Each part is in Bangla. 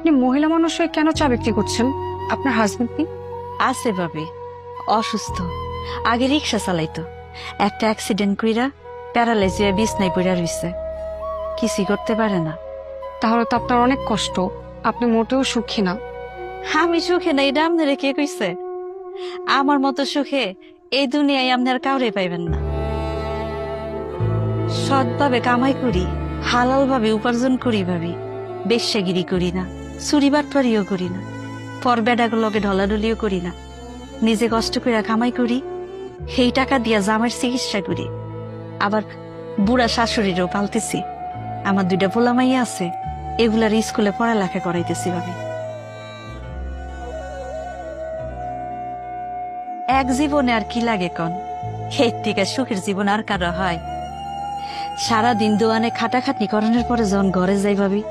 আপনি মহিলা মানুষ হয়ে কেন চা বিক্রি করছেন? আপনার হাজবেন্ড কি? আছে ভাবি, অসুস্থ। আগে রিক্সা চালাইতো, একটা অ্যাক্সিডেন্ট কইরা প্যারালাইজ হয়ে বিছনায় পড়া রইছে, কিছুই করতে পারে না। তাহলে তো আপনার অনেক কষ্ট, আপনি মোটেও সুখী না। আমি সুখে না, এটা আপনারে কে কইছে? আমার মতো সুখে এই দুনিয়ায় আপনার কাউরে পাইবেন না। সৎভাবে কামাই করি, হালাল ভাবে উপার্জন করি ভাবি, বেশ্যাগিরি করি না, চুরি বাটপারিও করি না, পর বেডাগুলোকে ঢলাঢলিও করি না। নিজে কষ্ট করে কামাই করি, সেই টাকা দিয়া জামার চিকিৎসা করি। আবার বুড়া শাশুড়িরও পালতেছি। আমার 2টা পোলামাইয়া আছে, এগুলার স্কুলে পড়ালেখা করাইতেছি ভাবি। এক জীবনে আর কি লাগে কন? এর থেকে সুখের জীবন আর কারো হয়? সারাদিন দোয়ানে খাটাখাটনি করানোর পরে যখন ঘরে যাই ভাবি,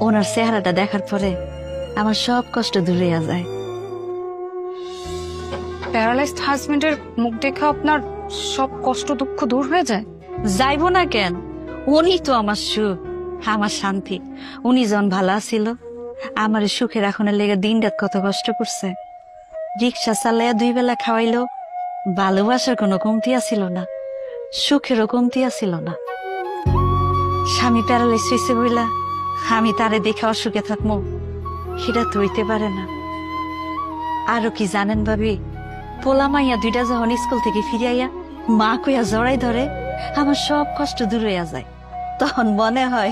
ওনার চেহারাটা দেখার পরে আমার সব কষ্ট দূরে যায়। প্যারালাইজড হাজবেন্ডের মুখ দেখে আপনার সব কষ্ট দুঃখ দূর হয়ে যায়? যাইব না কেন? উনি তো আমার সুখ, আমার শান্তি। উনি যখন ভালো ছিল, আমার সুখে রাখনের লেগে দিন রাত কত কষ্ট করছে। রিক্সা চালাইয়া 2 বেলা খাওয়াইলো, ভালোবাসার কোনো কমতি আছিল না, সুখেরও কমতি আছিল না। স্বামী প্যারালাইজ হয়েছে বইলা আমি তারে দেখে অসুখে থাকবো, সেটা তো হইতে পারে না। আরো কি জানেন ভাবি, পোলা মাইয়া 2টা যখন স্কুল থেকে ফিরিয়া মা কইয়া জড়াই ধরে, আমার সব কষ্ট দূর হইয়া যায়। তখন মনে হয়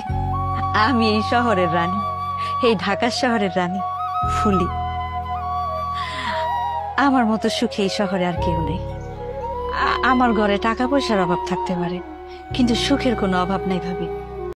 আমি এই শহরের রানী, এই ঢাকার শহরের রানী ফুলি। আমার মতো সুখে এই শহরে আর কেউ নেই। আমার ঘরে টাকা পয়সার অভাব থাকতে পারে, কিন্তু সুখের কোনো অভাব নাই ভাবি।